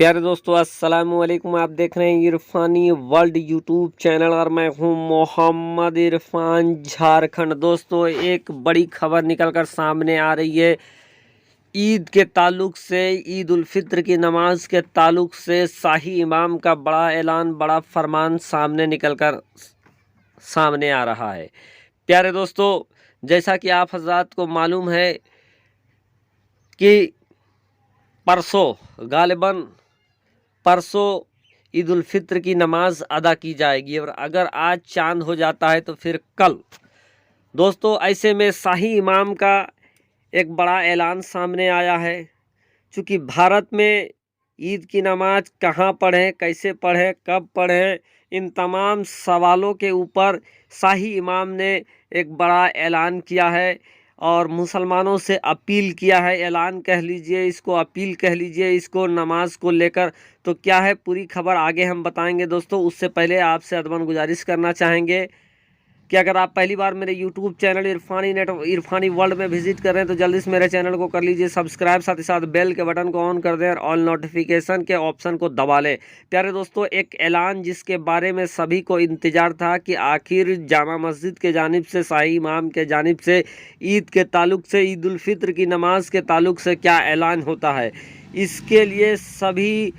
प्यारे दोस्तों अस्सलाम वालेकुम। आप देख रहे हैं इरफानी वर्ल्ड यूट्यूब चैनल और मैं हूं मोहम्मद इरफान झारखंड। दोस्तों एक बड़ी खबर निकलकर सामने आ रही है ईद के ताल्लुक से, ईद उल फित्र की नमाज के ताल्लुक से शाही इमाम का बड़ा ऐलान, बड़ा फरमान सामने निकलकर सामने आ रहा है। प्यारे दोस्तों, जैसा कि आप हजरात को मालूम है कि परसों ईद उल फित्र की नमाज अदा की जाएगी और अगर आज चांद हो जाता है तो फिर कल। दोस्तों ऐसे में शाही इमाम का एक बड़ा ऐलान सामने आया है। चूँकि भारत में ईद की नमाज कहाँ पढ़ें, कैसे पढ़ें, कब पढ़ें, इन तमाम सवालों के ऊपर शाही इमाम ने एक बड़ा ऐलान किया है और मुसलमानों से अपील किया है। ऐलान कह लीजिए इसको, अपील कह लीजिए इसको, नमाज को लेकर। तो क्या है पूरी खबर आगे हम बताएंगे दोस्तों। उससे पहले आपसे अदबन गुजारिश करना चाहेंगे कि अगर आप पहली बार मेरे YouTube चैनल इरफानी वर्ल्ड में विजिट कर रहे हैं तो जल्दी से मेरे चैनल को कर लीजिए सब्सक्राइब, साथ ही साथ बेल के बटन को ऑन कर दें और ऑल नोटिफिकेशन के ऑप्शन को दबा लें। प्यारे दोस्तों, एक ऐलान जिसके बारे में सभी को इंतजार था कि आखिर जामा मस्जिद के जानिब से, शाही इमाम के जानिब से ईद के ताल्लुक से, ईद उल फित्र की नमाज के ताल्लुक से क्या ऐलान होता है। इसके लिए सभी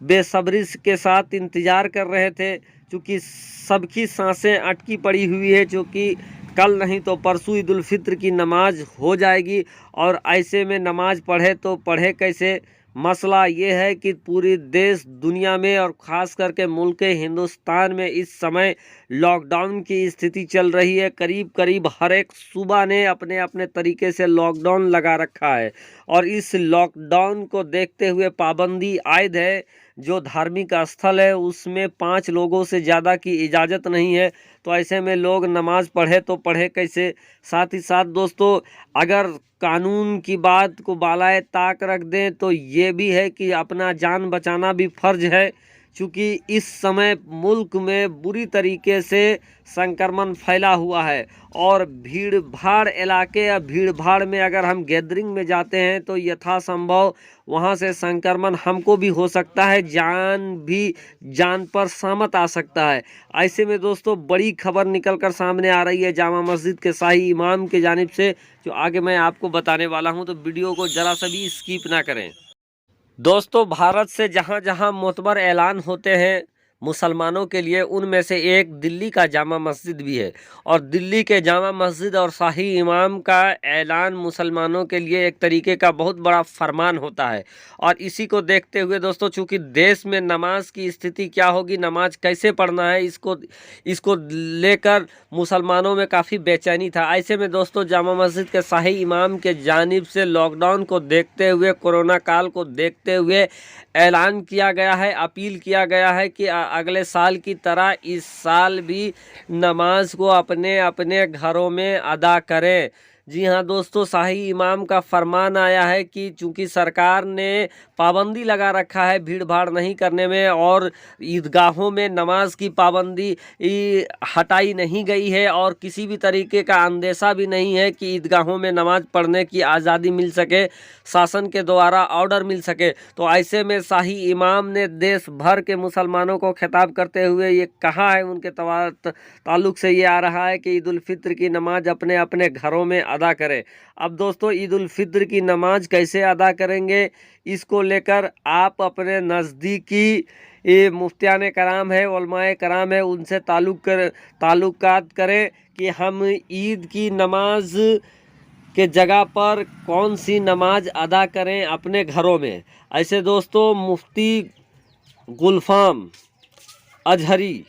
बेसब्री के साथ इंतज़ार कर रहे थे, क्योंकि सबकी सांसें अटकी पड़ी हुई है। क्योंकि कल नहीं तो परसों ईद उल फित्र की नमाज हो जाएगी और ऐसे में नमाज पढ़े तो पढ़े कैसे। मसला ये है कि पूरी देश दुनिया में और ख़ास करके मुल्क हिंदुस्तान में इस समय लॉकडाउन की स्थिति चल रही है। करीब करीब हर एक सूबा ने अपने अपने तरीके से लॉकडाउन लगा रखा है और इस लॉकडाउन को देखते हुए पाबंदी आयद है। जो धार्मिक स्थल है उसमें 5 लोगों से ज़्यादा की इजाज़त नहीं है। तो ऐसे में लोग नमाज पढ़े तो पढ़े कैसे। साथ ही साथ दोस्तों, अगर कानून की बात को बालाए ताक रख दें तो ये भी है कि अपना जान बचाना भी फ़र्ज है। चूँकि इस समय मुल्क में बुरी तरीके से संक्रमण फैला हुआ है और भीड़ भाड़ इलाके या भीड़ भाड़ में अगर हम गैदरिंग में जाते हैं तो यथासंभव वहाँ से संक्रमण हमको भी हो सकता है, जान पर सामत आ सकता है। ऐसे में दोस्तों बड़ी खबर निकल कर सामने आ रही है जामा मस्जिद के शाही इमाम के जानिब से, जो आगे मैं आपको बताने वाला हूँ। तो वीडियो को ज़रा सा भी स्किप ना करें। दोस्तों, भारत से जहाँ जहाँ मोतबर ऐलान होते हैं मुसलमानों के लिए, उनमें से एक दिल्ली का जामा मस्जिद भी है और दिल्ली के जामा मस्जिद और शाही इमाम का ऐलान मुसलमानों के लिए एक तरीके का बहुत बड़ा फरमान होता है। और इसी को देखते हुए दोस्तों, चूँकि देश में नमाज की स्थिति क्या होगी, नमाज कैसे पढ़ना है, इसको लेकर मुसलमानों में काफ़ी बेचैनी था। ऐसे में दोस्तों जामा मस्जिद के शाही इमाम के जानिब से लॉकडाउन को देखते हुए, कोरोना काल को देखते हुए ऐलान किया गया है, अपील किया गया है कि अगले साल की तरह इस साल भी नमाज को अपने अपने घरों में अदा करें। जी हाँ दोस्तों, शाही इमाम का फरमान आया है कि चूंकि सरकार ने पाबंदी लगा रखा है भीड़ भाड़ नहीं करने में और ईदगाहों में नमाज की पाबंदी हटाई नहीं गई है और किसी भी तरीके का अंदेशा भी नहीं है कि ईदगाहों में नमाज पढ़ने की आज़ादी मिल सके, शासन के द्वारा ऑर्डर मिल सके। तो ऐसे में शाही इमाम ने देश भर के मुसलमानों को खिताब करते हुए ये कहा है, उनके ताल्लुक से ये आ रहा है कि ईद उल फित्र की नमाज अपने अपने घरों में अदा करें। अब दोस्तों, ईद उल फित्र की नमाज कैसे अदा करेंगे, इसको लेकर आप अपने नज़दीकी ये मुफ्तियान कराम है, उलमाए कराम है, उनसे ताल्लुकात करें कि हम ईद की नमाज के जगह पर कौन सी नमाज अदा करें अपने घरों में। ऐसे दोस्तों मुफ्ती गुलफाम अजहरी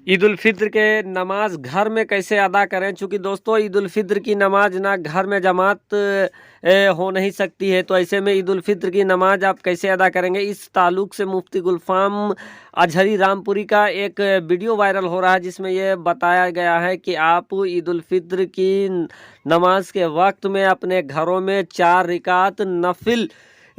ईद उल फित्र के नमाज घर में कैसे अदा करें। चूँकि दोस्तों ईद उल फित्र की नमाज ना घर में जमात हो नहीं सकती है, तो ऐसे में ईद उल फित्र की नमाज आप कैसे अदा करेंगे, इस ताल्लुक से मुफ्ती गुलफाम अजहरी रामपुरी का एक वीडियो वायरल हो रहा है जिसमें यह बताया गया है कि आप ईद उल फित्र की नमाज के वक्त में अपने घरों में 4 रिकात नफिल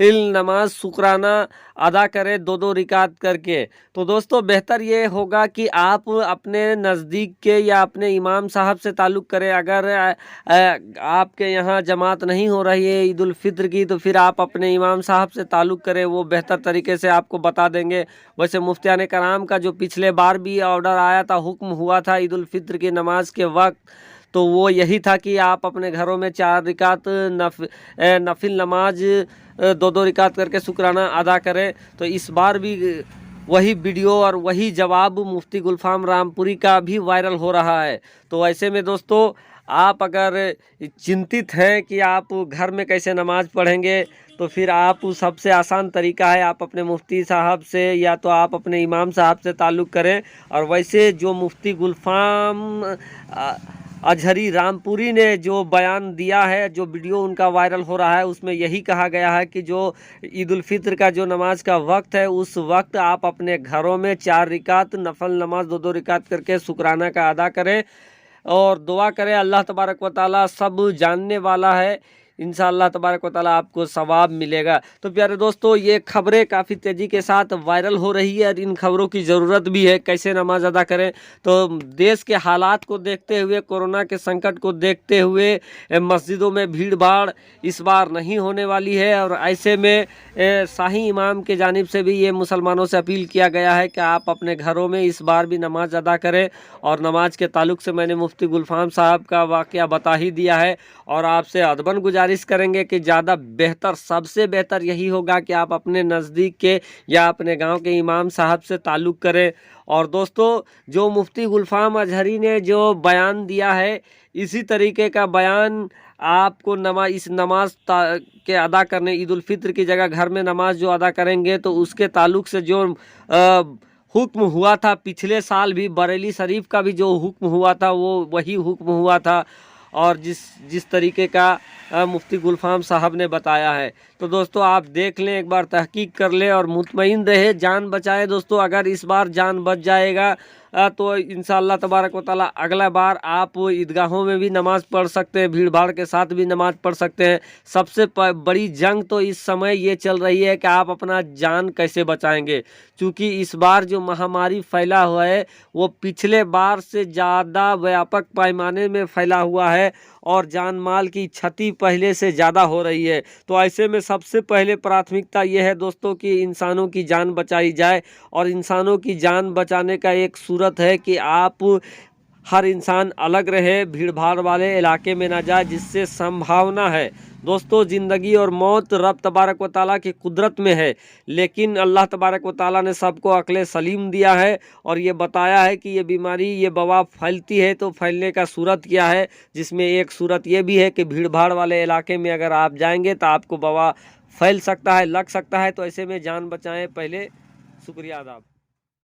नमाज शुक्राना अदा करें 2-2 रिकात करके। तो दोस्तों बेहतर ये होगा कि आप अपने नज़दीक के या अपने इमाम साहब से ताल्लुक़ करें। अगर आपके यहाँ जमात नहीं हो रही है ईद उल फित्र की, तो फिर आप अपने इमाम साहब से ताल्लुक़ करें, वो बेहतर तरीके से आपको बता देंगे। वैसे मुफ्तियान कराम का जो पिछले बार भी ऑर्डर आया था, हुक्म हुआ था ईद उल फित्र की नमाज के वक्त, तो वो यही था कि आप अपने घरों में 4 रिकात नफिल नमाज 2-2 रिकात करके शुक्राना अदा करें। तो इस बार भी वही वीडियो और वही जवाब मुफ्ती गुलफाम रामपुरी का भी वायरल हो रहा है। तो ऐसे में दोस्तों आप अगर चिंतित हैं कि आप घर में कैसे नमाज पढ़ेंगे, तो फिर आप सबसे आसान तरीका है आप अपने मुफ्ती साहब से या तो आप अपने इमाम साहब से ताल्लुक़ करें। और वैसे जो मुफ्ती गुलफाम अजहरी रामपुरी ने जो बयान दिया है, जो वीडियो उनका वायरल हो रहा है, उसमें यही कहा गया है कि जो ईद उल फित्र का जो नमाज का वक्त है, उस वक्त आप अपने घरों में 4 रिकात नफल नमाज 2-2 रिकात करके शुक्राना का अदा करें और दुआ करें। अल्लाह तबारक व तआला सब जानने वाला है, इंशाअल्लाह तबारक व तआला आपको सवाब मिलेगा। तो प्यारे दोस्तों, ये खबरें काफ़ी तेज़ी के साथ वायरल हो रही है और इन खबरों की ज़रूरत भी है, कैसे नमाज अदा करें। तो देश के हालात को देखते हुए, कोरोना के संकट को देखते हुए मस्जिदों में भीड़ भाड़ इस बार नहीं होने वाली है। और ऐसे में शाही इमाम के जानिब से भी ये मुसलमानों से अपील किया गया है कि आप अपने घरों में इस बार भी नमाज अदा करें। और नमाज के ताल्लुक़ से मैंने मुफ्ती गुलफाम साहब का वाक़या बता ही दिया है और आपसे अदबन गुजारिश करेंगे कि ज़्यादा बेहतर, सबसे बेहतर यही होगा कि आप अपने नज़दीक के या अपने गांव के इमाम साहब से ताल्लुक़ करें। और दोस्तों, जो मुफ्ती गुलफाम अजहरी ने जो बयान दिया है, इसी तरीके का बयान आपको इस नमाज के अदा करने, ईद उल फित्र की जगह घर में नमाज जो अदा करेंगे, तो उसके ताल्लुक़ से जो हुक्म हुआ था पिछले साल भी, बरेली शरीफ का भी जो हुक्म हुआ था, वो वही हुक्म हुआ था और जिस तरीके का मुफ्ती गुलफाम साहब ने बताया है। तो दोस्तों आप देख लें, एक बार तहकीक कर लें और मुतमईन रहे, जान बचाए। दोस्तों अगर इस बार जान बच जाएगा तो इंशाअल्लाह तबारक व तआला अगला बार आप ईदगाहों में भी नमाज़ पढ़ सकते हैं, भीड़ भाड़ के साथ भी नमाज़ पढ़ सकते हैं। सबसे बड़ी जंग तो इस समय ये चल रही है कि आप अपना जान कैसे बचाएंगे, क्योंकि इस बार जो महामारी फैला हुआ है वो पिछले बार से ज़्यादा व्यापक पैमाने में फैला हुआ है और जान माल की क्षति पहले से ज़्यादा हो रही है। तो ऐसे में सबसे पहले प्राथमिकता ये है दोस्तों कि इंसानों की जान बचाई जाए। और इंसानों की जान बचाने का एक सूरत है कि आप हर इंसान अलग रहे, भीड़ भाड़ वाले इलाके में ना जाए, जिससे संभावना है दोस्तों ज़िंदगी और मौत रब तबारक व तआला की कुदरत में है। लेकिन अल्लाह तबारक व तआला ने सबको अक्ल सलीम दिया है और ये बताया है कि ये बीमारी, ये वबा फैलती है तो फैलने का सूरत क्या है, जिसमें एक सूरत ये भी है कि भीड़ भाड़ वाले इलाके में अगर आप जाएंगे तो आपको वबा फैल सकता है, लग सकता है। तो ऐसे में जान बचाएं पहले। शुक्रिया, आदाब।